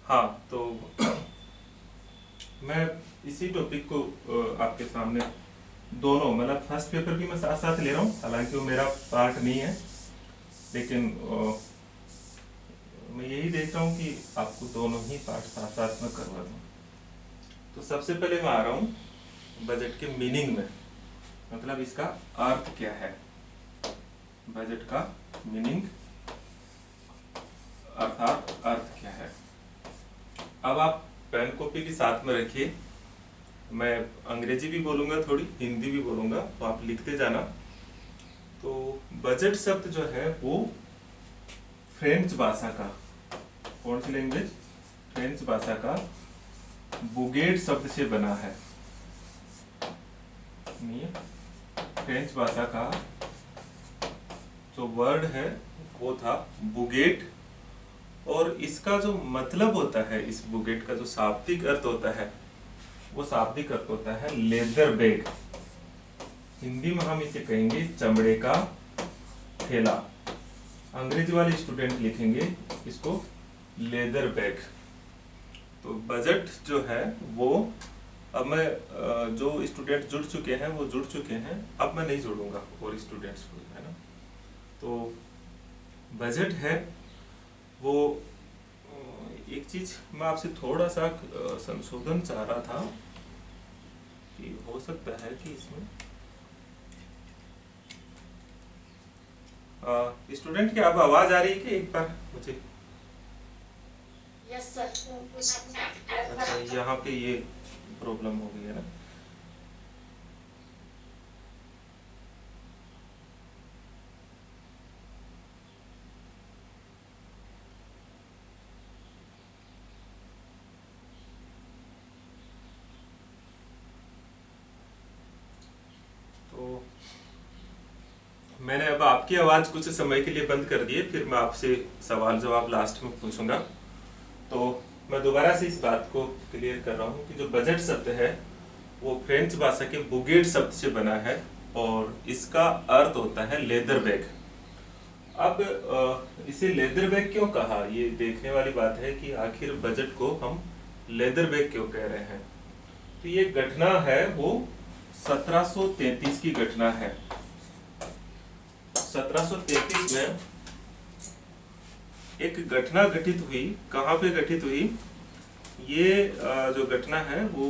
हाँ, तो मैं इसी टॉपिक को आपके सामने दोनों मतलब फर्स्ट पेपर भी मैं साथ साथ ले रहा हूँ, हालांकि वो मेरा पार्ट नहीं है, लेकिन मैं यही देख रहा हूँ कि आपको दोनों ही पार्ट साथ साथ में करवा दूँ। तो सबसे पहले मैं आ रहा हूँ बजट के मीनिंग में, मतलब इसका अर्थ क्या है। बजट का मीनिंग अर्थात अर्थ क्या है। अब आप पेन कॉपी भी साथ में रखिए, मैं अंग्रेजी भी बोलूँगा, थोड़ी हिंदी भी बोलूँगा, तो आप लिखते जाना। तो बजट शब्द जो है वो फ्रेंच भाषा का, कौन सी लैंग्वेज, फ्रेंच भाषा का बुगेट शब्द से बना है। फ्रेंच भाषा का जो वर्ड है वो था बुगेट, और इसका जो मतलब होता है, इस बुगेट का जो शाब्दिक अर्थ होता है वो शाब्दिक अर्थ होता है लेदर बैग। हिंदी में हम इसे कहेंगे चमड़े का थैला। अंग्रेजी वाले स्टूडेंट लिखेंगे इसको लेदर बैग। तो बजट जो है वो, अब मैं जो स्टूडेंट जुड़ चुके हैं वो जुड़ चुके हैं, अब मैं नहीं जोड़ूंगा और स्टूडेंट्स को, है ना। तो बजट है वो, एक चीज मैं आपसे थोड़ा सा संशोधन चाह रहा था कि हो सकता है कि इसमें स्टूडेंट की अब आवाज आ रही है कि एक बार मुझे। Yes sir. अच्छा, यहाँ पे ये प्रॉब्लम हो गई है ना। तो मैंने अब आपकी आवाज कुछ समय के लिए बंद कर दी है, फिर मैं आपसे सवाल जवाब लास्ट में पूछूंगा। तो मैं दोबारा से इस बात को क्लियर कर रहा हूँ कि जो बजट शब्द है वो फ्रेंच भाषा के बुगेट शब्द से बना है, और इसका अर्थ होता है लेदर बैग। अब इसे लेदर बैग क्यों कहा, ये देखने वाली बात है कि आखिर बजट को हम लेदर बैग क्यों कह रहे हैं। तो ये घटना है वो 1733 की घटना है। 1733 में एक घटना घटित हुई। कहाँ पे घटित हुई ये जो घटना है वो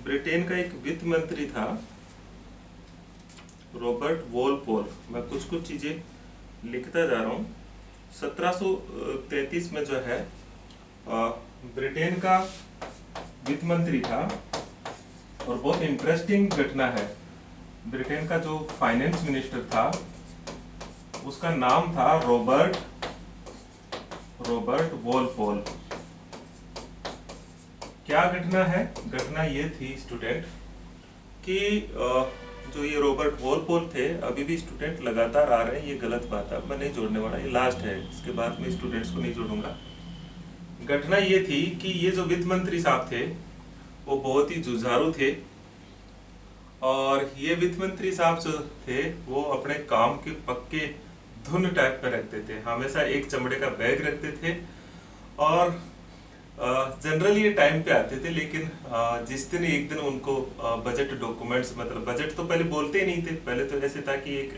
ब्रिटेन का एक वित्त मंत्री था, रॉबर्ट वॉलपोल। मैं कुछ कुछ चीजें लिखता जा रहा हूँ। 1733 में जो है ब्रिटेन का वित्त मंत्री था, और बहुत इंटरेस्टिंग घटना है। ब्रिटेन का जो फाइनेंस मिनिस्टर था उसका नाम था रॉबर्ट वॉलपोल। क्या घटना है, घटना ये थी स्टूडेंट कि जो ये रॉबर्ट वॉलपोल थे, अभी भी स्टूडेंट लगातार आ रहे हैं, ये गलत बात है, मैं नहीं जोड़ने वाला, ये लास्ट है, इसके बाद में स्टूडेंट्स को नहीं जोड़ूंगा। घटना ये थी कि ये जो वित्त मंत्री साहब थे वो बहुत ही जुझारू थे, और ये वित्त मंत्री साहब जो थे वो अपने काम के पक्के धुन टाइप में रखते थे, हमेशा एक चमड़े का बैग रखते थे, और जनरली ये टाइम पे आते थे। लेकिन जिस दिन एक दिन उनको बजट डॉक्यूमेंट्स, मतलब बजट तो पहले बोलते ही नहीं थे, पहले तो ऐसे था कि एक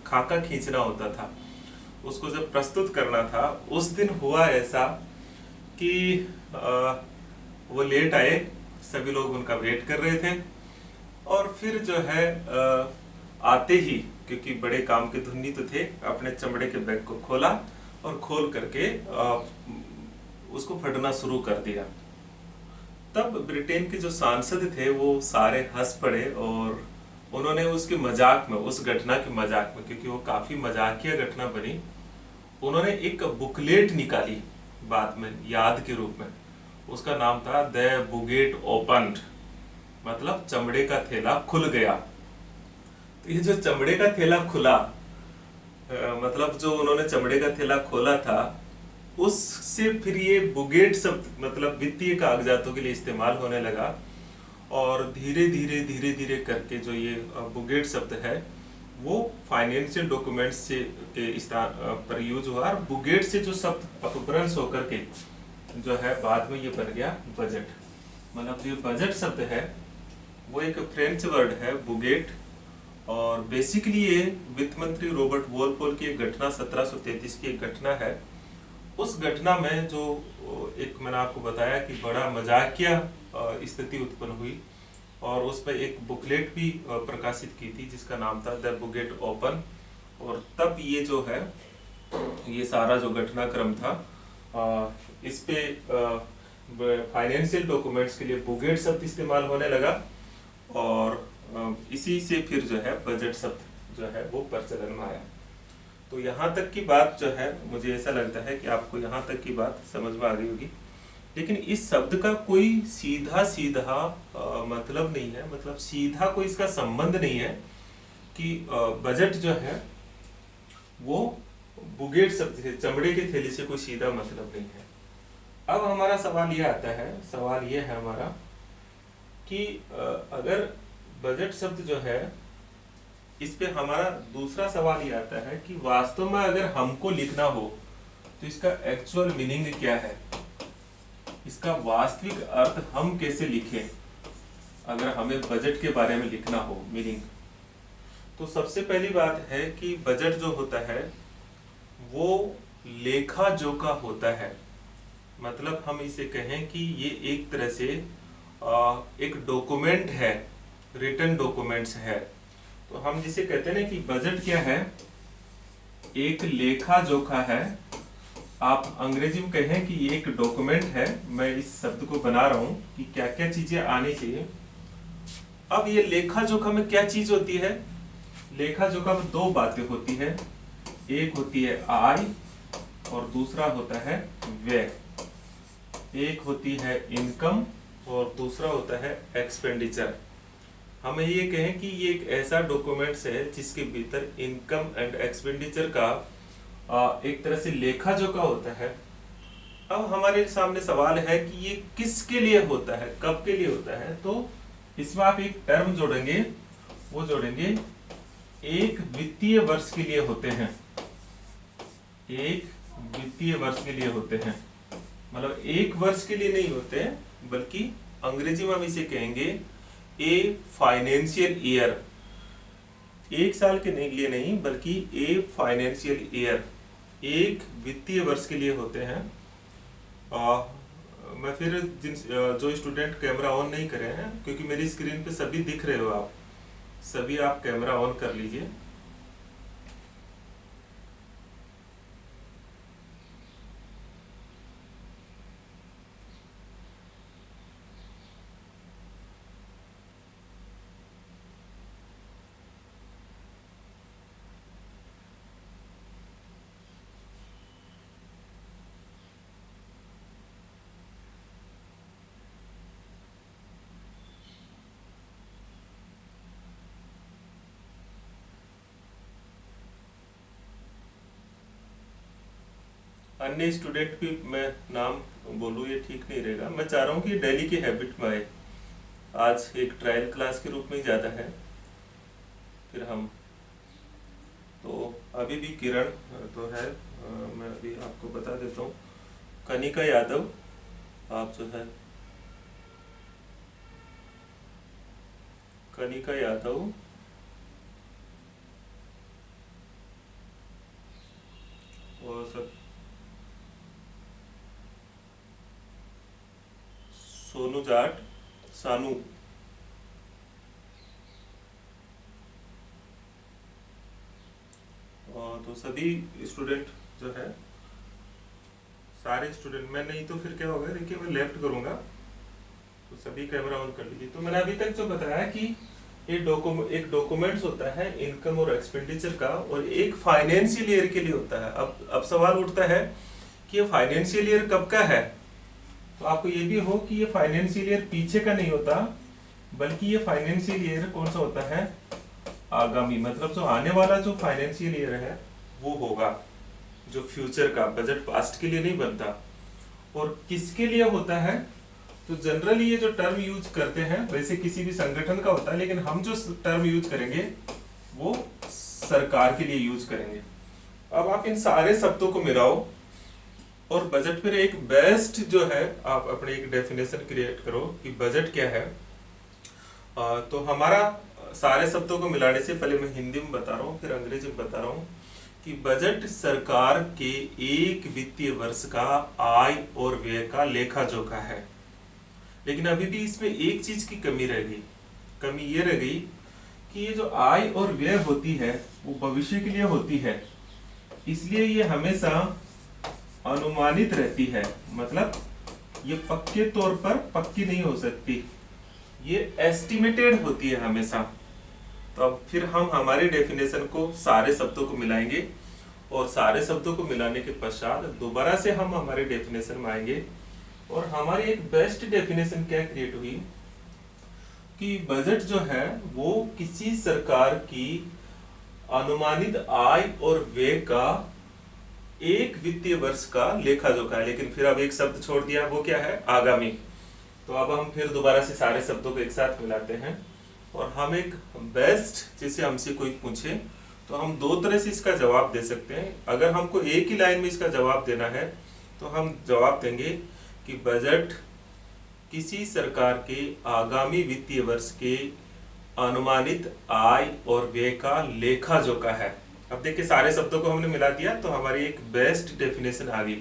खाका खींचना होता था, उसको जब प्रस्तुत करना था, उस दिन हुआ ऐसा कि वो लेट आए, सभी लोग उनका वेट कर रहे थे, और फिर जो है आते ही, क्योंकि बड़े काम के धुन्नी तो थे, अपने चमड़े के बैग को खोला और खोल करके उसको फटना शुरू कर दिया। तब ब्रिटेन के जो सांसद थे वो सारे हंस पड़े, और उन्होंने उसके मजाक में, उस घटना के मजाक में, क्योंकि वो काफी मजाकिया घटना बनी, उन्होंने एक बुकलेट निकाली बाद में याद के रूप में। उसका नाम था द बुगेट ओपन्ड, मतलब चमड़े का थैला खुल गया। तो ये जो चमड़े का थैला खुला, मतलब जो उन्होंने चमड़े का थैला खोला था, उससे फिर ये बुगेट शब्द मतलब वित्तीय कागजातों के लिए इस्तेमाल होने लगा, और धीरे धीरे करके जो ये बुगेट शब्द है वो फाइनेंशियल डॉक्यूमेंट्स से के स्थान पर यूज हुआ, और बुगेट से जो शब्द अपभ्रंश होकर के जो है बाद में ये बन गया बजट। मतलब जो बजट शब्द है वो एक फ्रेंच वर्ड है बुगेट, और बेसिकली ये वित्त मंत्री रॉबर्ट वॉलपोल की एक घटना 1733 की एक घटना है। उस घटना में जो एक मैंने आपको बताया कि बड़ा मजाकिया स्थिति उत्पन्न हुई, और उस पर एक बुकलेट भी प्रकाशित की थी जिसका नाम था द बुगेट ओपन। और तब ये जो है ये सारा जो घटनाक्रम था इस पे फाइनेंशियल डॉक्यूमेंट्स के लिए बुगेट शब्द इस्तेमाल होने लगा, और इसी से फिर जो है बजट शब्द जो है वो प्रचलन में आया। तो यहाँ तक की बात जो है मुझे ऐसा लगता है कि आपको यहाँ तक की बात समझ में आ गई होगी। लेकिन इस शब्द का कोई सीधा सीधा मतलब नहीं है, मतलब सीधा कोई इसका संबंध नहीं है कि बजट जो है वो बुगेट शब्द से, चमड़े के थैली से कोई सीधा मतलब नहीं है। अब हमारा सवाल ये आता है, सवाल ये है हमारा कि अगर बजट शब्द जो है इस पे हमारा दूसरा सवाल ये आता है कि वास्तव में अगर हमको लिखना हो तो इसका एक्चुअल मीनिंग क्या है, इसका वास्तविक अर्थ हम कैसे लिखें अगर हमें बजट के बारे में लिखना हो मीनिंग। तो सबसे पहली बात है कि बजट जो होता है वो लेखा जोखा होता है। मतलब हम इसे कहें कि ये एक तरह से एक डॉक्यूमेंट है, रिटन डॉक्यूमेंट्स है। तो हम जिसे कहते हैं ना कि बजट क्या है, एक लेखा जोखा है। आप अंग्रेजी में कहें कि ये एक डॉक्यूमेंट है। मैं इस शब्द को बना रहा हूं कि क्या क्या चीजें आनी चाहिए। अब ये लेखा जोखा में क्या चीज होती है, लेखा जोखा में दो बातें होती है, एक होती है आय और दूसरा होता है व्यय। एक होती है इनकम और दूसरा होता है एक्सपेंडिचर। हमें ये कहें कि ये एक ऐसा डॉक्यूमेंट्स है जिसके भीतर इनकम एंड एक्सपेंडिचर का एक तरह से लेखा जोखा होता है। अब हमारे सामने सवाल है कि ये किसके लिए होता है, कब के लिए होता है। तो इसमें आप एक टर्म जोड़ेंगे, वो जोड़ेंगे एक वित्तीय वर्ष के लिए होते हैं, एक वित्तीय वर्ष के लिए होते हैं। मतलब एक वर्ष के लिए नहीं होते बल्कि अंग्रेजी में हम इसे कहेंगे ए फाइनेंशियल ईयर। एक साल के लिए नहीं बल्कि ए फाइनेंशियल ईयर, एक वित्तीय वर्ष के लिए होते हैं। मैं फिर जो स्टूडेंट कैमरा ऑन नहीं करे हैं, क्योंकि मेरी स्क्रीन पे सभी दिख रहे हो आप, सभी आप कैमरा ऑन कर लीजिए। अन्य स्टूडेंट भी मैं नाम बोलूँ ये ठीक नहीं रहेगा। मैं चाह रहा हूँ कि डेली की हैबिट में आए। आज एक ट्रायल क्लास के रूप में ही ज़्यादा है। फिर हम तो अभी भी किरण तो है, मैं अभी आपको बता देता हूँ। कनिका यादव आप जो है, कनिका यादव और सब सोनू जाट, सानू, और तो सभी स्टूडेंट जो है, सारे स्टूडेंट, मैं नहीं तो फिर क्या होगा, देखिए मैं लेफ्ट करूंगा तो सभी कैमरा ऑन कर लीजिए। तो मैंने अभी तक जो बताया कि एक डॉक्यूमेंट्स होता है इनकम और एक्सपेंडिचर का, और एक फाइनेंशियल ईयर के लिए होता है। अब सवाल उठता है कि ये फाइनेंशियल ईयर कब का है। तो आपको ये भी हो कि ये फाइनेंशियल ईयर पीछे का नहीं होता बल्कि ये फाइनेंशियल ईयर कौन सा होता है, आगामी। मतलब जो आने वाला जो फाइनेंशियल ईयर है वो होगा, जो फ्यूचर का। बजट पास्ट के लिए नहीं बनता। और किसके लिए होता है, तो जनरली ये जो टर्म यूज करते हैं वैसे किसी भी संगठन का होता है, लेकिन हम जो टर्म यूज करेंगे वो सरकार के लिए यूज करेंगे। अब आप इन सारे शब्दों को मिलाओ और बजट फिर एक बेस्ट जो है, आप अपने एक डेफिनेशन क्रिएट करो कि बजट क्या है। तो हमारा सारे शब्दों को मिलाने से पहले मैं हिंदी में बता रहा हूँ, फिर अंग्रेजी में बता रहा हूँ कि बजट सरकार के एक वित्तीय वर्ष का आय और व्यय का लेखा जोखा है। लेकिन अभी भी इसमें एक चीज की कमी रह गई। कमी ये रह गई कि ये जो आय और व्यय होती है वो भविष्य के लिए होती है, इसलिए ये हमेशा अनुमानित रहती है। मतलब ये पक्के तौर पर पक्की नहीं हो सकती, ये एस्टिमेटेड होती है हमेशा। तो अब फिर हम हमारी डेफिनेशन को सारे शब्दों को मिलाएंगे और सारे शब्दों को मिलाने के पश्चात दोबारा से हम हमारे डेफिनेशन में आएंगे। और हमारी एक बेस्ट डेफिनेशन क्या क्रिएट हुई कि बजट जो है वो किसी सरकार की अनुमानित आय और व्यय का एक वित्तीय वर्ष का लेखा जोखा है। लेकिन फिर अब एक शब्द छोड़ दिया, वो क्या है? आगामी। तो अब हम फिर दोबारा से सारे शब्दों को एक साथ मिलाते हैं और हम एक बेस्ट, जैसे हमसे कोई पूछे तो हम दो तरह से इसका जवाब दे सकते हैं। अगर हमको एक ही लाइन में इसका जवाब देना है तो हम जवाब देंगे कि बजट किसी सरकार के आगामी वित्तीय वर्ष के अनुमानित आय और व्यय का लेखा जोखा है। अब देखिए सारे शब्दों को हमने मिला दिया तो हमारी एक बेस्ट डेफिनेशन आ गई।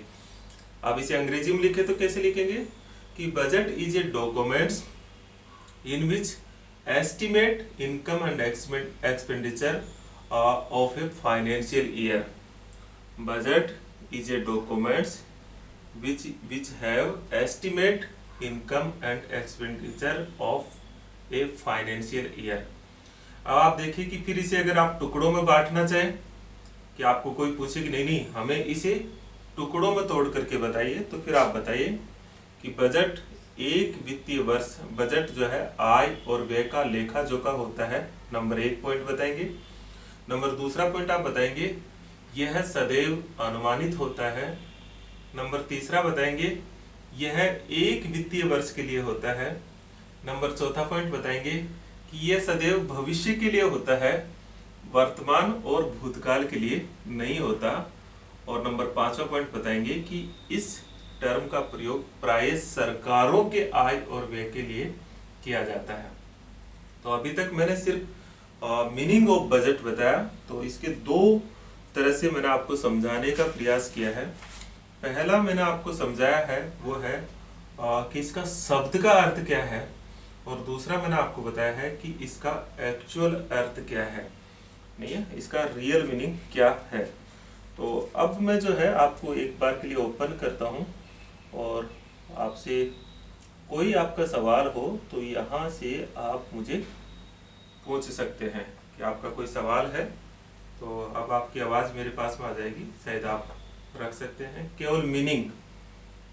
अब इसे अंग्रेजी में लिखे तो कैसे लिखेंगे कि budget is a documents in which estimate income and expenditure of a financial year. Budget is a documents which have estimate income and expenditure of a financial year। अब आप देखिए कि फिर इसे अगर आप टुकड़ों में बांटना चाहें, कि आपको कोई पूछे कि नहीं हमें इसे टुकड़ों में तोड़ करके बताइए, तो फिर आप बताइए कि बजट एक वित्तीय वर्ष, बजट जो है आय और व्यय का लेखा जोखा होता है। नंबर 1 पॉइंट बताएंगे। नंबर दूसरा पॉइंट आप बताएंगे यह सदैव अनुमानित होता है। नंबर तीसरा बताएंगे यह एक वित्तीय वर्ष के लिए होता है। नंबर चौथा पॉइंट बताएंगे कि यह सदैव भविष्य के लिए होता है, वर्तमान और भूतकाल के लिए नहीं होता। और नंबर 5वां पॉइंट बताएंगे कि इस टर्म का प्रयोग प्राय सरकारों के आय और व्यय के लिए किया जाता है। तो अभी तक मैंने सिर्फ मीनिंग ऑफ बजट बताया, तो इसके दो तरह से मैंने आपको समझाने का प्रयास किया है। पहला मैंने आपको समझाया है वो है कि इसका शब्द का अर्थ क्या है, और दूसरा मैंने आपको बताया है कि इसका एक्चुअल अर्थ क्या है, नहीं है, इसका रियल मीनिंग क्या है। तो अब मैं जो है आपको एक बार के लिए ओपन करता हूं और आपसे कोई आपका सवाल हो तो यहाँ से आप मुझे पूछ सकते हैं कि आपका कोई सवाल है। तो अब आपकी आवाज़ मेरे पास में आ जाएगी, शायद आप रख सकते हैं। केवल मीनिंग,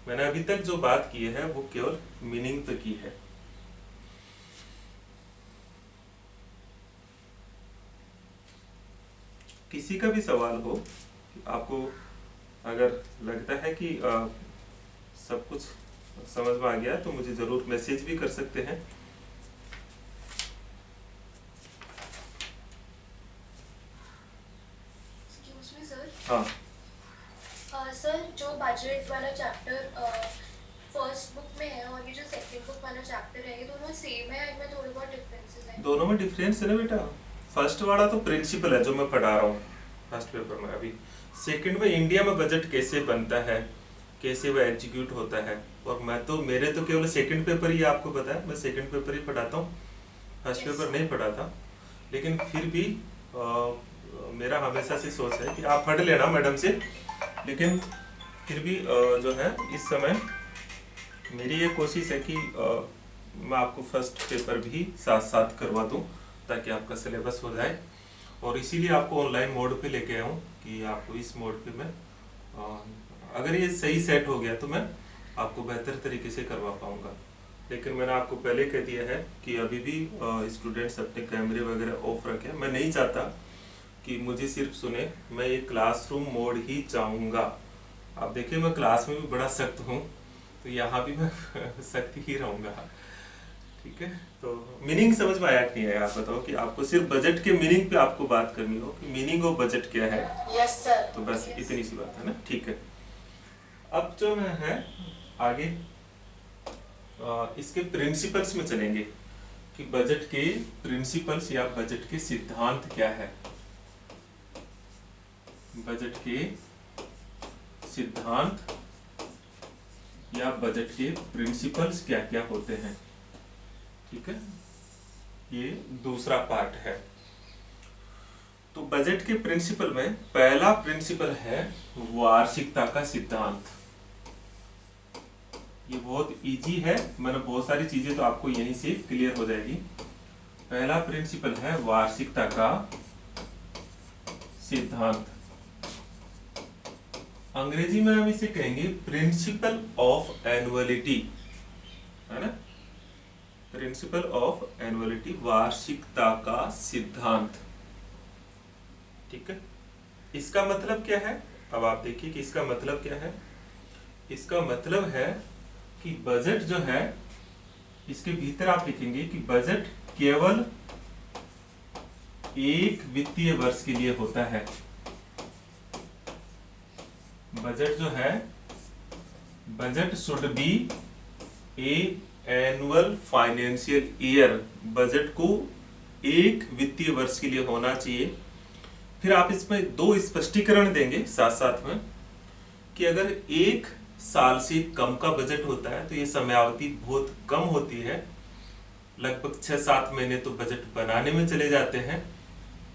मैंने अभी तक जो बात की है वो केवल मीनिंग तक की है। किसी का भी सवाल हो, आपको अगर लगता है कि सब कुछ समझ में आ गया तो मुझे जरूर मैसेज भी कर सकते हैं। हाँ सर, जो बजट वाला चैप्टर फर्स्ट बुक में है और ये जो सेकंड बुक वाला चैप्टर है, ये दोनों सेम है, इनमें थोड़े बहुत डिफरेंसेस हैं? दोनों में डिफरेंस है ना बेटा। फर्स्ट वाला तो प्रिंसिपल है जो मैं पढ़ा रहा हूँ फर्स्ट पेपर में। अभी सेकंड में इंडिया में बजट कैसे बनता है, कैसे वह एग्जीक्यूट होता है, और मैं तो मेरे तो केवल सेकंड पेपर ही आपको पता है, मैं सेकंड पेपर ही पढ़ाता हूँ, फर्स्ट पेपर नहीं पढ़ा था। लेकिन फिर भी मेरा हमेशा से सोच है कि आप पढ़ लेना मैडम से, लेकिन फिर भी जो है इस समय मेरी ये कोशिश है कि मैं आपको फर्स्ट पेपर भी साथ साथ करवा दूं ताकि आपका सिलेबस हो जाए। और इसीलिए आपको ऑनलाइन मोड पे लेके आया हूँ कि आपको इस मोड पे मैं अगर ये सही सेट हो गया तो मैं आपको बेहतर तरीके से करवा पाऊँगा। लेकिन मैंने आपको पहले कह दिया है कि अभी भी स्टूडेंट्स अपने कैमरे वगैरह ऑफ रखें। मैं नहीं चाहता कि मुझे सिर्फ सुने, मैं ये क्लासरूम मोड ही चाहूँगा। आप देखिए मैं क्लास में भी बड़ा सख्त हूँ, तो यहाँ भी मैं सख्त ही रहूँगा, ठीक है। तो मीनिंग समझ में आया कि नहीं आया, आप बताओ कि आपको सिर्फ बजट के मीनिंग पे आपको बात करनी हो कि मीनिंग ऑफ बजट क्या है। Yes sir. तो बस इतनी सी बात है ना, ठीक है। अब जो है आगे इसके प्रिंसिपल्स में चलेंगे कि बजट के प्रिंसिपल्स या बजट के सिद्धांत क्या है। बजट के सिद्धांत या बजट के प्रिंसिपल्स क्या क्या होते हैं। ठीक है, ये दूसरा पार्ट है। तो बजट के प्रिंसिपल में पहला प्रिंसिपल है वार्षिकता का सिद्धांत। ये बहुत इजी है, मतलब बहुत सारी चीजें तो आपको यहीं से क्लियर हो जाएगी। पहला प्रिंसिपल है वार्षिकता का सिद्धांत। अंग्रेजी में हम इसे कहेंगे प्रिंसिपल ऑफ एनुअलिटी, है ना। प्रिंसिपल ऑफ एनुअलिटी, वार्षिकता का सिद्धांत। ठीक है, इसका मतलब क्या है। अब आप देखिए कि इसका मतलब क्या है। इसका मतलब है कि बजट जो है, इसके भीतर आप लिखेंगे कि बजट केवल एक वित्तीय वर्ष के लिए होता है। बजट जो है, budget should be A annual financial year. Budget को एक वित्तीय वर्ष के लिए होना चाहिए। फिर आप इसमें दो स्पष्टीकरण देंगे साथ साथ में कि अगर एक साल से कम का बजट होता है तो ये समयावधि बहुत कम होती है, लगभग 6-7 महीने तो बजट बनाने में चले जाते हैं,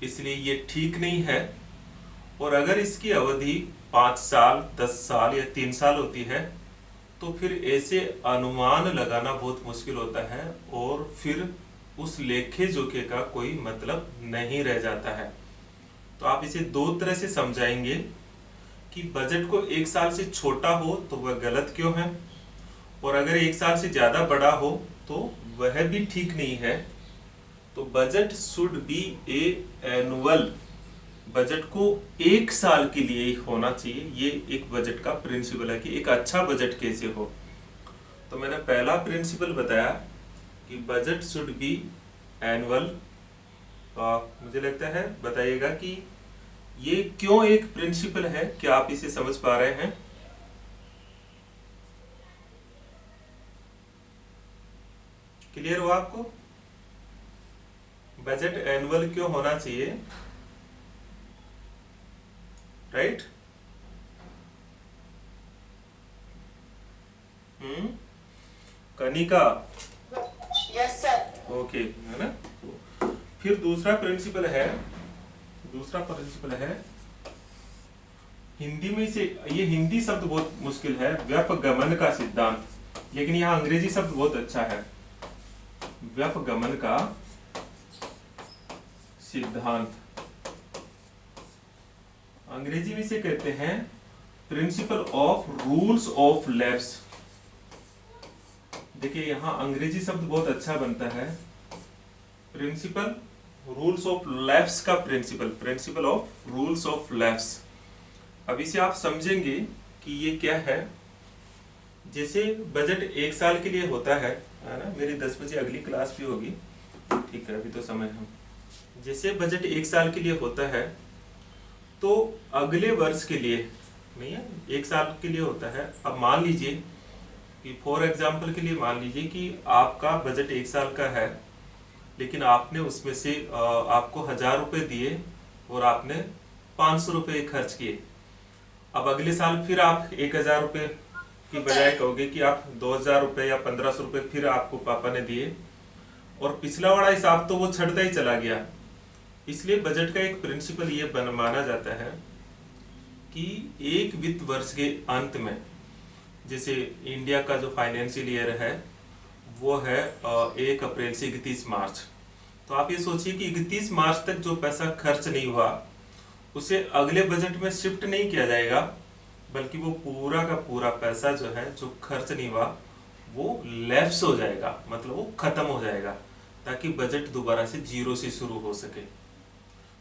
इसलिए ये ठीक नहीं है। और अगर इसकी अवधि 5 साल, 10 साल या 3 साल होती है तो फिर ऐसे अनुमान लगाना बहुत मुश्किल होता है और फिर उस लेखे जोखे का कोई मतलब नहीं रह जाता है। तो आप इसे दो तरह से समझाएंगे कि बजट को एक साल से छोटा हो तो वह गलत क्यों है, और अगर एक साल से ज्यादा बड़ा हो तो वह भी ठीक नहीं है। तो budget should be A annual, budget को एक साल के लिए ही होना चाहिए। ये एक बजट का प्रिंसिपल है कि एक अच्छा बजट कैसे हो। तो मैंने पहला प्रिंसिपल बताया कि बजट शुड बी एनुअल। मुझे लगता है बताइएगा कि ये क्यों एक प्रिंसिपल है, क्या आप इसे समझ पा रहे हैं। क्लियर हुआ आपको बजट एनुअल क्यों होना चाहिए, right. Kanika, yes sir. Okay, है ना। फिर दूसरा प्रिंसिपल है हिंदी में से, ये हिंदी शब्द बहुत मुश्किल है, व्यपगमन का सिद्धांत, लेकिन यहाँ अंग्रेजी शब्द बहुत अच्छा है, व्यपगमन का सिद्धांत। अंग्रेजी में से कहते हैं principle of rules of labs. देखिए यहाँ अंग्रेजी शब्द बहुत अच्छा बनता है, प्रिंसिपल रूल्स ऑफ लैब्स का principle of rules of labs. अब इसे आप समझेंगे कि ये क्या है। जैसे बजट एक साल के लिए होता है ना। मेरी 10 बजे अगली क्लास भी होगी, ठीक है, अभी तो समय है। जैसे बजट एक साल के लिए होता है तो अगले वर्ष के लिए नहीं है, एक साल के लिए होता है। अब मान लीजिए कि फॉर एग्जाम्पल के लिए मान लीजिए कि आपका बजट एक साल का है, लेकिन आपने उसमें से आपको 1000 रुपये दिए और आपने 500 रुपये खर्च किए। अब अगले साल फिर आप 1000 रुपये की बजाय कहोगे कि आप 2000 रुपये या 1500 रुपये फिर आपको पापा ने दिए, और पिछला वाला हिसाब तो वो छटता ही चला गया। इसलिए बजट का एक प्रिंसिपल ये माना जाता है कि एक वित्त वर्ष के अंत में, जैसे इंडिया का जो फाइनेंशियल ईयर है वो है 1 अप्रैल से 31 मार्च। तो आप ये सोचिए कि 31 मार्च तक जो पैसा खर्च नहीं हुआ उसे अगले बजट में शिफ्ट नहीं किया जाएगा, बल्कि वो पूरा का पूरा पैसा जो है, जो खर्च नहीं हुआ, वो लैप्स हो जाएगा, मतलब वो खत्म हो जाएगा, ताकि बजट दोबारा से जीरो से शुरू हो सके।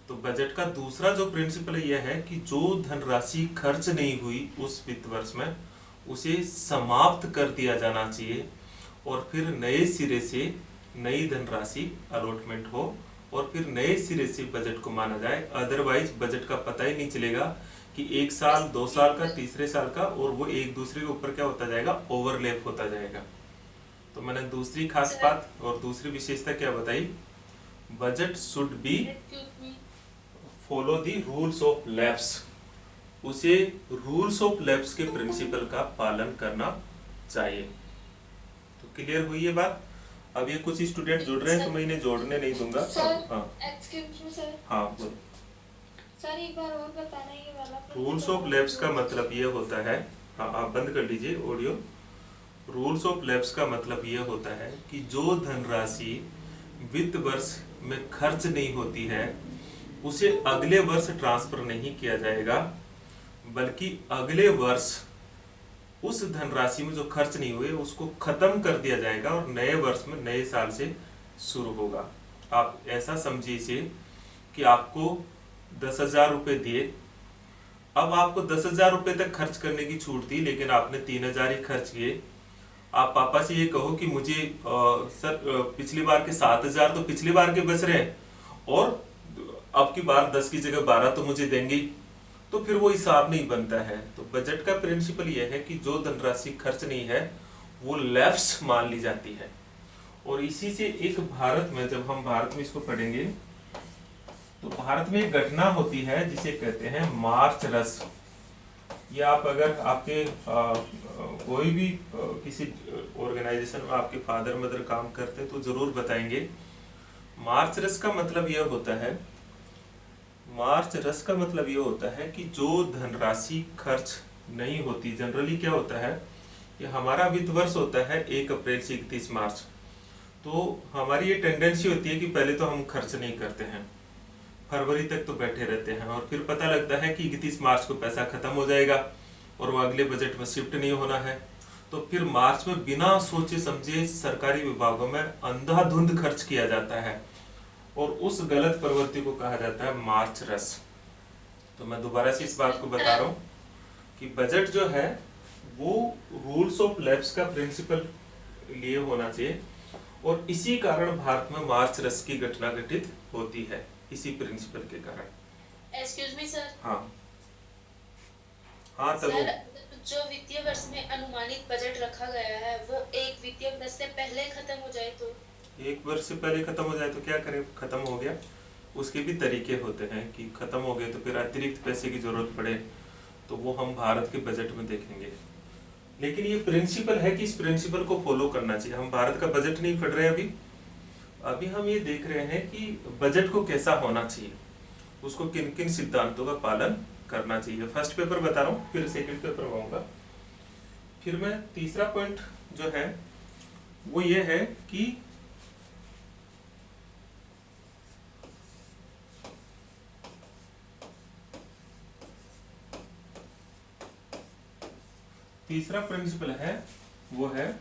तो बजट का दूसरा जो प्रिंसिपल यह है कि जो धनराशि खर्च नहीं हुई उस वित्त वर्ष में, उसे समाप्त कर दिया जाना चाहिए और फिर नए सिरे से नई धनराशि अलॉटमेंट हो और फिर नए सिरे से बजट को माना जाए। अदरवाइज बजट का पता ही नहीं चलेगा कि एक साल, 2 साल का, तीसरे साल का, और वो एक दूसरे के ऊपर क्या होता जाएगा, ओवरलैप होता जाएगा। तो मैंने दूसरी खास सर बात और दूसरी विशेषता क्या बताई, budget should be excuse me. Follow the rules of labs, उसे रूल्स ऑफ लैब्स के प्रिंसिपल का पालन करना चाहिए। तो क्लियर हुई ये बात। अब ये कुछ स्टूडेंट जुड़ रहे हैं तो मैं इन्हें जोड़ने नहीं दूंगा। सर अब हाँ एक्सक्यूज मी सर। हाँ बोलो। सर एक बार और बताना ये वाला रूल्स ऑफ लैब्स का मतलब ये होता है, हाँ आप बंद कर लीजिए ऑडियो। रूल्स ऑफ लैब्स का मतलब ये होता है कि जो धनराशि वित्त वर्ष में खर्च नहीं होती है उसे अगले वर्ष ट्रांसफर नहीं किया जाएगा, बल्कि अगले वर्ष उस धनराशि में जो खर्च नहीं हुए उसको खत्म कर दिया जाएगा और नए वर्ष में नए साल से शुरू होगा। आप ऐसा समझिए इसे कि आपको 10,000 रुपये दिए, अब आपको 10,000 रुपये तक खर्च करने की छूट थी लेकिन आपने 3,000 ही खर्च किए। आप पापा से ये कहो कि मुझे सर पिछली बार के 7,000 तो पिछली बार के बच रहे हैं और अब की बार 10 की जगह 12 तो मुझे देंगे, तो फिर वो हिसाब नहीं बनता है। तो बजट का प्रिंसिपल यह है कि जो धनराशि खर्च नहीं है वो लैप्स मान ली जाती है। और इसी से एक भारत में, जब हम भारत में इसको पढ़ेंगे तो भारत में एक घटना होती है जिसे कहते हैं मार्च रस। ये आप अगर आपके कोई भी किसी ऑर्गेनाइजेशन में आपके फादर मदर काम करते हैं तो जरूर बताएंगे। मार्च रस का मतलब यह होता है, मार्च रस का मतलब ये होता है कि जो धनराशि खर्च नहीं होती, जनरली क्या होता है कि हमारा वित्त वर्ष होता है 1 अप्रैल से 31 मार्च, तो हमारी ये टेंडेंसी होती है कि पहले तो हम खर्च नहीं करते हैं, फरवरी तक तो बैठे रहते हैं और फिर पता लगता है कि 31 मार्च को पैसा खत्म हो जाएगा और वो अगले बजट में शिफ्ट नहीं होना है, तो फिर मार्च में बिना सोचे समझे सरकारी विभागों में अंधाधुंध खर्च किया जाता है और उस गलत प्रवृत्ति को कहा जाता है मार्च रस। तो मैं दोबारा से इस बात को बता रहा हूँ कि बजट जो है वो रूल्स ऑफ लैब्स का प्रिंसिपल लिए होना चाहिए और इसी कारण भारत में मार्च रस की घटना घटित होती है, इसी प्रिंसिपल के कारण। Excuse me sir. हाँ हाँ तब सर जो वित्तीय वर्ष में अनुमानित बजट रखा गया है वो एक वित्तीय वर्ष से पहले खत्म हो जाए तो? एक वर्ष से पहले खत्म हो जाए तो क्या करें, खत्म हो गया, उसके भी तरीके होते हैं कि खत्म हो गए तो फिर अतिरिक्त पैसे की जरूरत पड़े तो वो हम भारत के बजट में देखेंगे। लेकिन ये प्रिंसिपल है कि इस प्रिंसिपल को फॉलो करना चाहिए। हम भारत का बजट नहीं पढ़ रहे अभी हम ये देख रहे हैं कि बजट को कैसा होना चाहिए, उसको किन किन सिद्धांतों का पालन करना चाहिए। फर्स्ट पेपर बता रहा हूँ, फिर सेकंड पेपर आऊंगा। फिर मैं तीसरा पॉइंट जो है वो ये है कि तीसरा प्रिंसिपल है वो है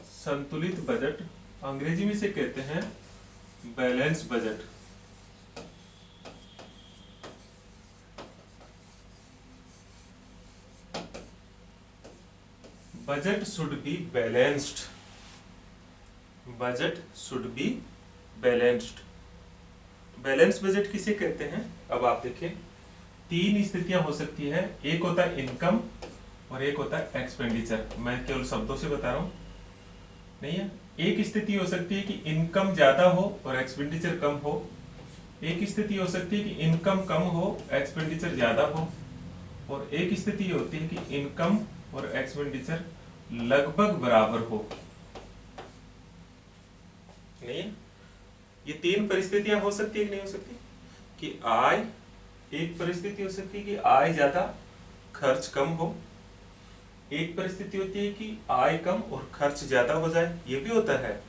संतुलित बजट, अंग्रेजी में से कहते हैं balance budget. Budget should be balanced, budget should be balanced. Balance budget किसे कहते हैं, अब आप देखिए 3 स्थितियां हो सकती है, एक होता है इनकम और एक होता है एक्सपेंडिचर। मैं केवल शब्दों से बता रहा हूं, नहीं है। एक स्थिति हो सकती है कि इनकम ज्यादा हो और एक्सपेंडिचर कम हो, एक स्थिति हो सकती है कि इनकम कम हो एक्सपेंडिचर ज्यादा हो, और एक स्थिति होती है कि इनकम और एक्सपेंडिचर लगभग बराबर हो। नहीं है? ये 3 परिस्थितियां हो सकती है कि नहीं हो सकती कि आय, एक परिस्थिति हो सकती है कि आय ज्यादा खर्च कम हो, एक परिस्थिति होती है कि आय कम और खर्च ज्यादा हो जाए, ये भी होता है।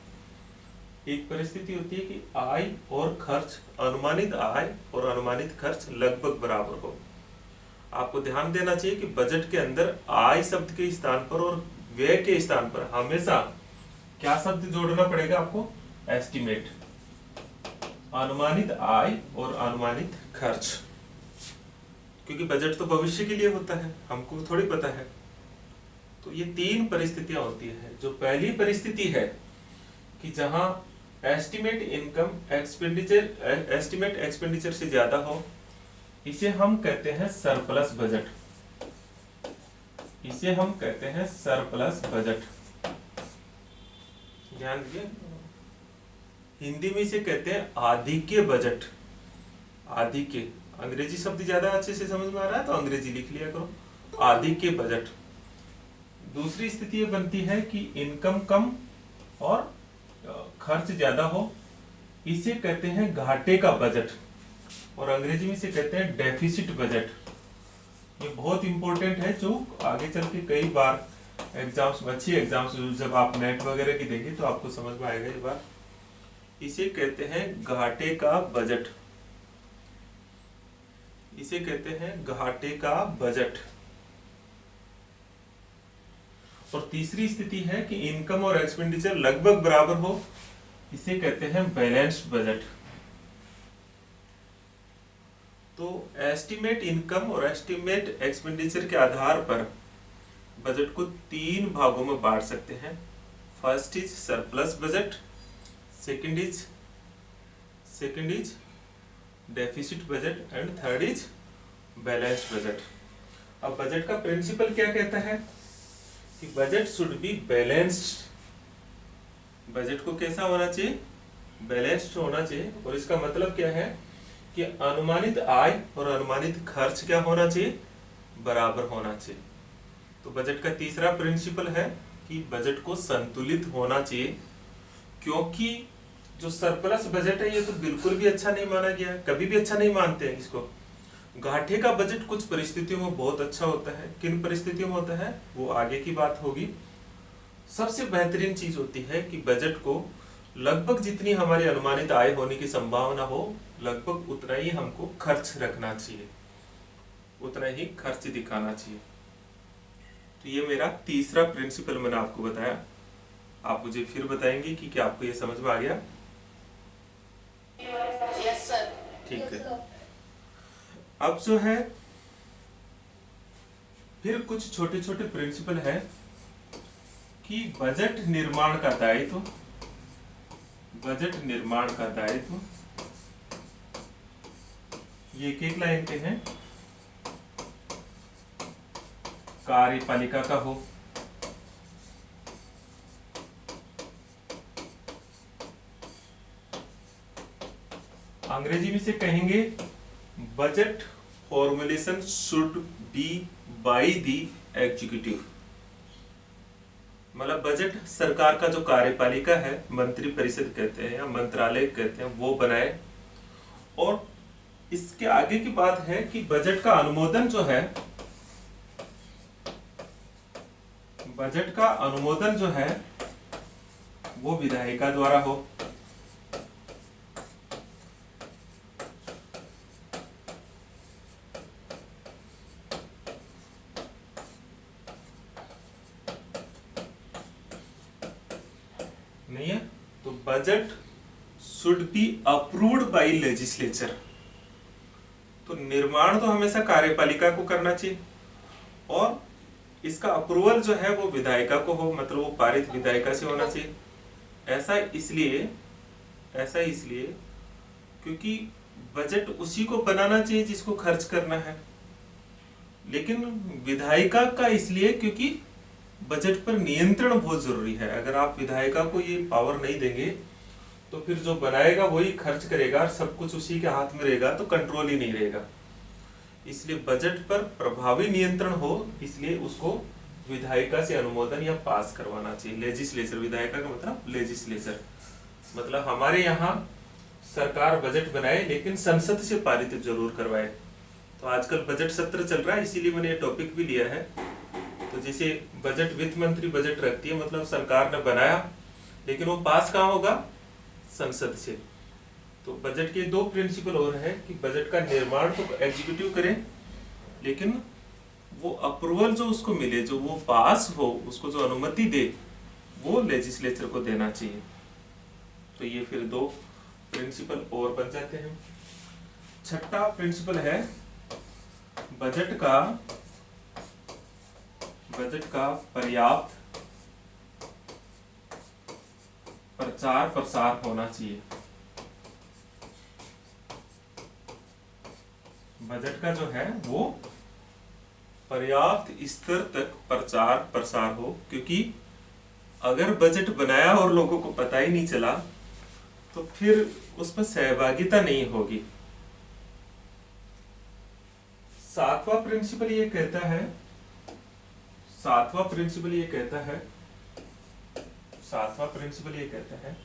एक परिस्थिति होती है कि आय और खर्च, अनुमानित आय और अनुमानित खर्च लगभग बराबर हो। आपको ध्यान देना चाहिए कि बजट के अंदर आय शब्द के स्थान पर और व्यय के स्थान पर हमेशा क्या शब्द जोड़ना पड़ेगा आपको, एस्टिमेट, अनुमानित आय और अनुमानित खर्च, क्योंकि बजट तो भविष्य के लिए होता है, हमको थोड़ी पता है। तो ये 3 परिस्थितियां होती है। जो पहली परिस्थिति है कि जहां एस्टिमेट इनकम एक्सपेंडिचर से ज्यादा हो, इसे हम कहते हैं सरप्लस बजट, इसे हम कहते हैं सरप्लस बजट। ध्यान दीजिए, हिंदी में इसे कहते हैं आधि के बजट। आधि के, अंग्रेजी शब्द ज्यादा अच्छे से समझ में आ रहा है तो अंग्रेजी लिख लिया करो, आधि के बजट। दूसरी स्थिति ये बनती है कि इनकम कम और खर्च ज्यादा हो, इसे कहते हैं घाटे का बजट, और अंग्रेजी में इसे कहते हैं डेफिसिट बजट। ये बहुत इंपॉर्टेंट है, जो आगे चल के कई बार एग्जाम्स में, अच्छी एग्जाम्स जब आप नेट वगैरह की देंगे तो आपको समझ में आएगा ये बात। इसे कहते हैं घाटे का बजट, इसे कहते हैं घाटे का बजट। और तीसरी स्थिति है कि इनकम और एक्सपेंडिचर लगभग बराबर हो, इसे कहते हैं बैलेंस्ड बजट। तो एस्टिमेट इनकम और एस्टिमेट एक्सपेंडिचर के आधार पर बजट को 3 भागों में बांट सकते हैं। First is surplus budget, second is deficit budget and third is balanced budget. अब बजट का प्रिंसिपल क्या कहता है कि budget should be balanced. Budget को कैसा होना चाहिए? बैलेंस्ड होना चाहिए। और इसका मतलब क्या है कि अनुमानित आय और अनुमानित खर्च क्या होना चाहिए? बराबर होना चाहिए। तो बजट का तीसरा प्रिंसिपल है कि बजट को संतुलित होना चाहिए, क्योंकि जो सरप्लस बजट है ये तो बिल्कुल भी अच्छा नहीं माना गया है, कभी भी अच्छा नहीं मानते हैं इसको। घाटे का बजट कुछ परिस्थितियों में बहुत अच्छा होता है। किन परिस्थितियों में होता है वो आगे की बात होगी। सबसे बेहतरीन चीज होती है कि बजट को लगभग जितनी हमारी अनुमानित आय होने की संभावना हो, लगभग उतना ही हमको खर्च रखना चाहिए, उतना ही खर्च दिखाना चाहिए। तो ये मेरा तीसरा प्रिंसिपल मैंने आपको बताया। आप मुझे फिर बताएंगे कि क्या आपको ये समझ में आ गया? Yes sir. ठीक है। अब जो है फिर कुछ छोटे छोटे प्रिंसिपल है कि बजट निर्माण का दायित्व, बजट निर्माण का दायित्व ये एक लाइन के हैं, कार्यपालिका का हो, अंग्रेजी में से कहेंगे budget formulation should be by the executive. मतलब बजट सरकार का जो कार्यपालिका है, मंत्री परिषद कहते हैं या मंत्रालय कहते हैं, वो बनाए। और इसके आगे की बात है कि बजट का अनुमोदन जो है, बजट का अनुमोदन जो है वो विधायिका द्वारा हो। नहीं है तो budget should be approved by legislature. तो निर्माण तो हमेशा कार्यपालिका को करना चाहिए और इसका अप्रूवल जो है वो विधायिका को हो, मतलब वो पारित विधायिका से होना चाहिए। ऐसा इसलिए क्योंकि बजट उसी को बनाना चाहिए जिसको खर्च करना है, लेकिन विधायिका का इसलिए क्योंकि बजट पर नियंत्रण बहुत जरूरी है। अगर आप विधायिका को ये पावर नहीं देंगे तो फिर जो बनाएगा वही खर्च करेगा और सब कुछ उसी के हाथ में रहेगा, तो कंट्रोल ही नहीं रहेगा। इसलिए बजट पर प्रभावी नियंत्रण हो, इसलिए उसको विधायिका से अनुमोदन या पास करवाना चाहिए। लेजिस्लेचर, विधायिका का मतलब लेजिस्लेचर, मतलब हमारे यहाँ सरकार बजट बनाए लेकिन संसद से पारित जरूर करवाए। तो आजकल बजट सत्र चल रहा है, इसीलिए मैंने ये टॉपिक भी लिया है। तो जैसे बजट, वित्त मंत्री बजट रखती है, मतलब सरकार ने बनाया लेकिन वो पास कहाँ होगा? संसद से। तो बजट के 2 प्रिंसिपल और है कि बजट का निर्माण तो एग्जीक्यूटिव करे, लेकिन वो अप्रूवल जो उसको मिले, जो वो पास हो, उसको जो अनुमति दे, वो लेजिस्लेचर को देना चाहिए। तो ये फिर 2 प्रिंसिपल और बन जाते हैं। छठा प्रिंसिपल है बजट का पर्याप्त प्रचार प्रसार होना चाहिए। बजट का जो है वो पर्याप्त स्तर तक प्रचार प्रसार हो, क्योंकि अगर बजट बनाया और लोगों को पता ही नहीं चला तो फिर उसमें सहभागिता नहीं होगी। सातवां प्रिंसिपल ये कहता है, सातवां प्रिंसिपल ये कहता है, सातवां प्रिंसिपल ये कहता है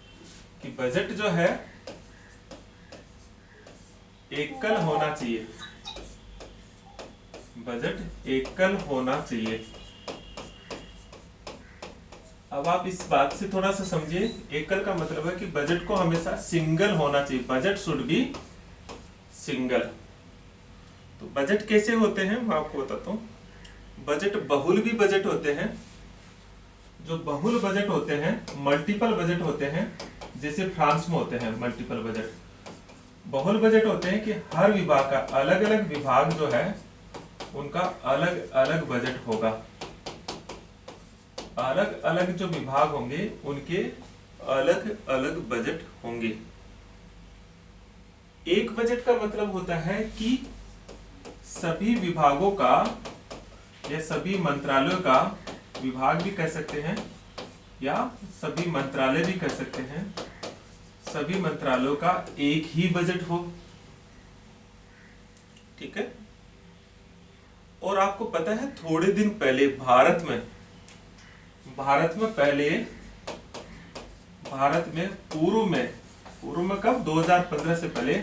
कि बजट जो है एकल होना चाहिए, बजट एकल होना चाहिए। अब आप इस बात से थोड़ा सा समझिए, एकल का मतलब है कि बजट को हमेशा सिंगल होना चाहिए, बजट शुड बी सिंगल। तो बजट कैसे होते हैं मैं आपको बताता हूँ। बजट बहुल भी बजट होते हैं, जो बहुल बजट होते हैं, मल्टीपल बजट होते हैं, जैसे फ्रांस में होते हैं मल्टीपल बजट। बहुल बजट होते हैं कि हर विभाग का अलग अलग विभाग जो है उनका अलग अलग बजट होगा, अलग अलग जो विभाग होंगे उनके अलग अलग बजट होंगे। एक बजट का मतलब होता है कि सभी विभागों का या सभी मंत्रालयों का, विभाग भी कह सकते हैं या सभी मंत्रालय भी कह सकते हैं, सभी मंत्रालयों का एक ही बजट हो। ठीक है। और आपको पता है थोड़े दिन पहले भारत में पूर्व में कब 2015 से पहले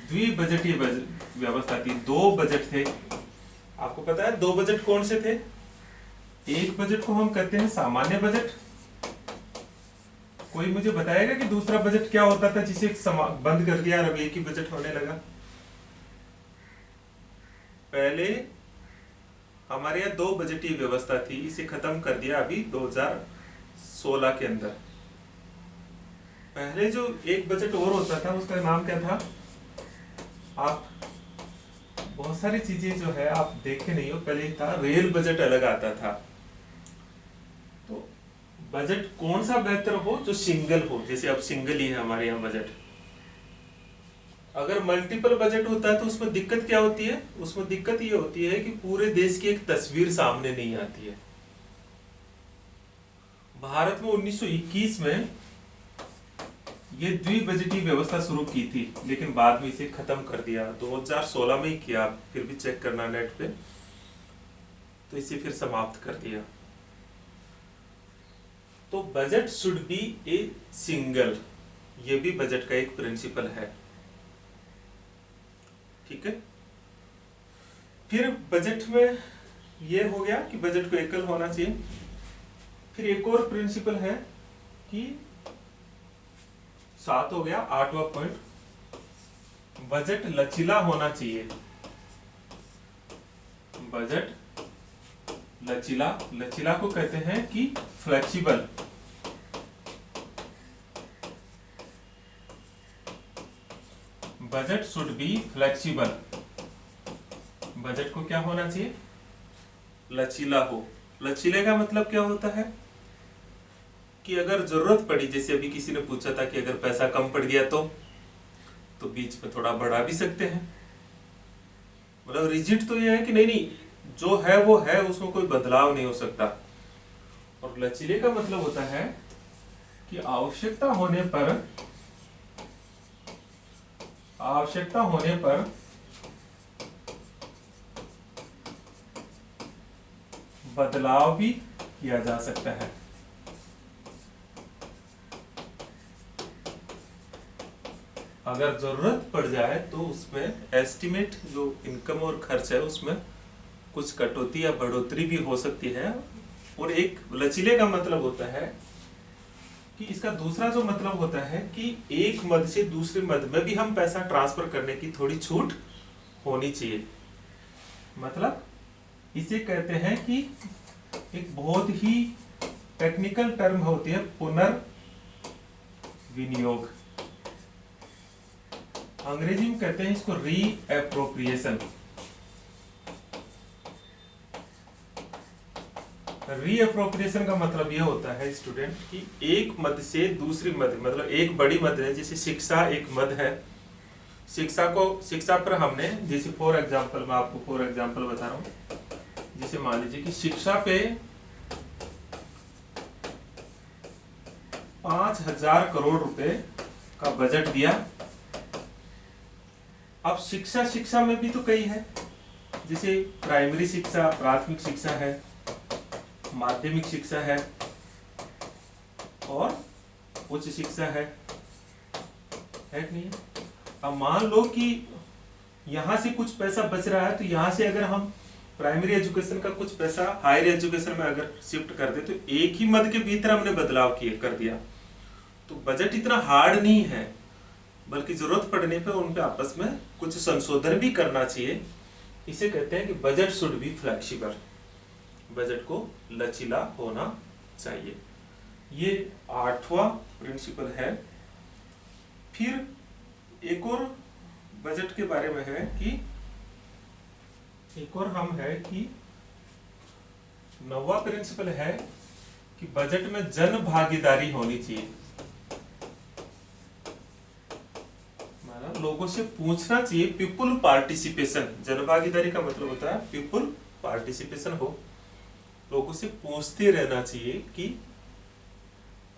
द्विबजटीय व्यवस्था थी, दो बजट थे। आपको पता है दो बजट कौन से थे? एक बजट को हम कहते हैं सामान्य बजट। कोई मुझे बताएगा कि दूसरा बजट क्या होता था जिसे बंद कर दिया और अब एक ही बजट होने लगा? पहले हमारे यहाँ दो बजटीय व्यवस्था थी, इसे खत्म कर दिया अभी 2016 के अंदर। पहले जो एक बजट और होता था उसका नाम क्या था? आप बहुत सारी चीजें जो है आप देखे नहीं हो, पहले था रेल बजट अलग आता था। तो बजट कौन सा बेहतर हो? जो सिंगल हो, जैसे अब सिंगल ही है हमारे यहाँ बजट। अगर मल्टीपल बजट होता है तो उसमें दिक्कत क्या होती है? उसमें दिक्कत ये होती है कि पूरे देश की एक तस्वीर सामने नहीं आती है। भारत में 1921 में ये द्विबजटीय व्यवस्था शुरू की थी, लेकिन बाद में इसे खत्म कर दिया। 2016 में ही किया, फिर भी चेक करना नेट पे, तो इसे फिर समाप्त कर दिया। तो budget should be a single, ये भी बजट का एक प्रिंसिपल है। ठीक है। फिर बजट में ये हो गया कि बजट को एकल होना चाहिए। फिर एक और प्रिंसिपल है कि 7 हो गया, 8वां पॉइंट, बजट लचीला होना चाहिए। बजट लचीला, लचीला को कहते हैं कि flexible. Budget should be flexible. Budget को क्या होना चाहिए? लचीला हो। लचीले का मतलब क्या होता है कि अगर जरूरत पड़ी, जैसे अभी किसी ने पूछा था कि अगर पैसा कम पड़ गया तो बीच में थोड़ा बढ़ा भी सकते हैं। मतलब रिजिड तो यह है कि नहीं जो है वो है, उसमें कोई बदलाव नहीं हो सकता। और लचीले का मतलब होता है कि आवश्यकता होने पर बदलाव भी किया जा सकता है। अगर जरूरत पड़ जाए तो उसमें एस्टिमेट जो इनकम और खर्च है उसमें कुछ कटौती या बढ़ोतरी भी हो सकती है। और एक लचीले का मतलब होता है कि इसका दूसरा जो मतलब होता है कि एक मद से दूसरे मद में भी हम पैसा ट्रांसफर करने की थोड़ी छूट होनी चाहिए। मतलब इसे कहते हैं कि एक बहुत ही टेक्निकल टर्म होती है पुनर्विनियोग। अंग्रेजी में कहते हैं इसको रीएप्रोप्रिएशन। रीएप्रोप्रिएशन का मतलब यह होता है स्टूडेंट कि एक मद से दूसरी मद, मतलब एक बड़ी मद है, जैसे शिक्षा एक मद है, शिक्षा पर हमने, जैसे फॉर एग्जांपल, मैं आपको फॉर एग्जांपल बता रहा हूँ, जैसे मान लीजिए कि शिक्षा पे 5,000 करोड़ रुपए का बजट दिया। अब शिक्षा में भी तो कई है, जैसे प्राइमरी शिक्षा, प्राथमिक शिक्षा है, माध्यमिक शिक्षा है और उच्च शिक्षा है कि नहीं? अब मान लो कि यहां से कुछ पैसा बच रहा है, तो यहां से अगर हम प्राइमरी एजुकेशन का कुछ पैसा हायर एजुकेशन में अगर शिफ्ट कर दे, तो एक ही मद के भीतर हमने बदलाव किए कर दिया। तो बजट इतना हार्ड नहीं है, बल्कि जरूरत पड़ने पे उन पे आपस में कुछ संशोधन भी करना चाहिए। इसे कहते हैं कि budget should be flexible, budget को लचीला होना चाहिए। ये 8वां प्रिंसिपल है। फिर एक और बजट के बारे में है कि एक और हम है कि 9वां प्रिंसिपल है कि बजट में जन भागीदारी होनी चाहिए। लोगों से पूछना चाहिए, पीपुल पार्टिसिपेशन। जन भागीदारी का मतलब होता है पीपुल पार्टिसिपेशन हो, लोगों से पूछते रहना चाहिए कि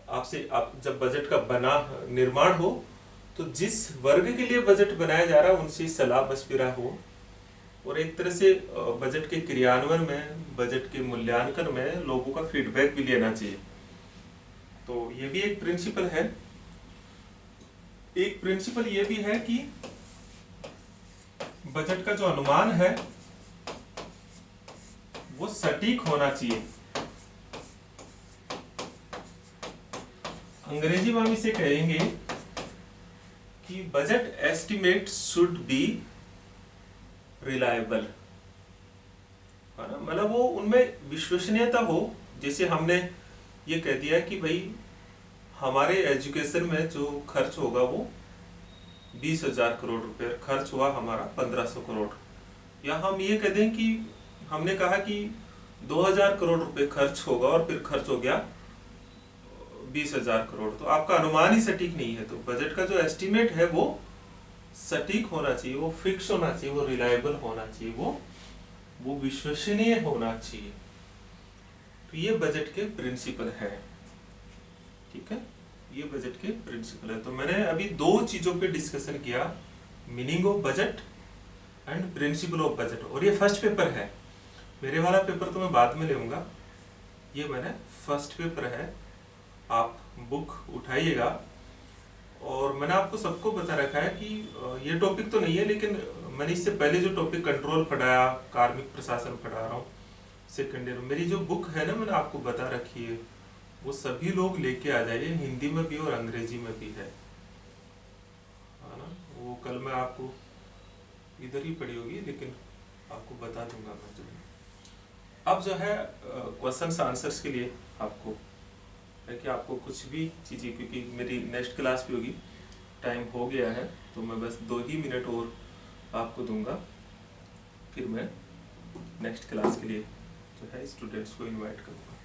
आपसे, आप जब बजट का बना निर्माण हो तो जिस वर्ग के लिए बजट बनाया जा रहा है उनसे सलाह मशविरा हो, और एक तरह से बजट के क्रियान्वयन में, बजट के मूल्यांकन में लोगों का फीडबैक भी लेना चाहिए। तो ये भी एक प्रिंसिपल है। एक प्रिंसिपल ये भी है कि बजट का जो अनुमान है वो सटीक होना चाहिए। अंग्रेजी में हम इसे कहेंगे कि budget estimate should be reliable, है ना? मतलब वो उनमें विश्वसनीयता हो। जैसे हमने ये कह दिया कि भाई हमारे एजुकेशन में जो खर्च होगा वो 20,000 करोड़ रुपए, खर्च हुआ हमारा 1,500 करोड़, या हम ये कह दें कि हमने कहा कि 2,000 करोड़ रुपए खर्च होगा और फिर खर्च हो गया 20,000 करोड़, तो आपका अनुमान ही सटीक नहीं है। तो बजट का जो एस्टिमेट है वो सटीक होना चाहिए, वो फिक्स होना चाहिए, वो रिलायबल होना चाहिए, वो विश्वसनीय होना चाहिए। तो ये बजट के प्रिंसिपल है, ठीक है? ये बजट के प्रिंसिपल है। तो मैंने अभी 2 चीजों पे डिस्कशन किया, meaning of budget and principle of budget, और ये फर्स्ट पेपर है। मेरे वाला पेपर तो मैं बाद में लेऊंगा, ये मैंने फर्स्ट पेपर है। आप बुक उठाइएगा, और मैंने आपको सबको बता रखा है कि ये टॉपिक तो नहीं है, लेकिन मैंने इससे पहले जो टॉपिक कंट्रोल पढ़ाया, कार्मिक प्रशासन पढ़ा रहा हूँ सेकेंड ईयर, मेरी जो बुक है ना, मैंने आपको बता रखी है, वो सभी लोग लेके आ जाइए, हिंदी में भी और अंग्रेजी में भी है ना? वो कल मैं आपको इधर ही पढ़ी होगी, लेकिन आपको बता दूंगा मैं जो। अब जो है क्वेश्चंस आंसर्स के लिए आपको है कि आपको कुछ भी चीज़ें, क्योंकि मेरी नेक्स्ट क्लास भी होगी, टाइम हो गया है, तो मैं बस 2 ही मिनट और आपको दूंगा, फिर मैं नेक्स्ट क्लास के लिए जो है स्टूडेंट्स को इनवाइट करूँगा।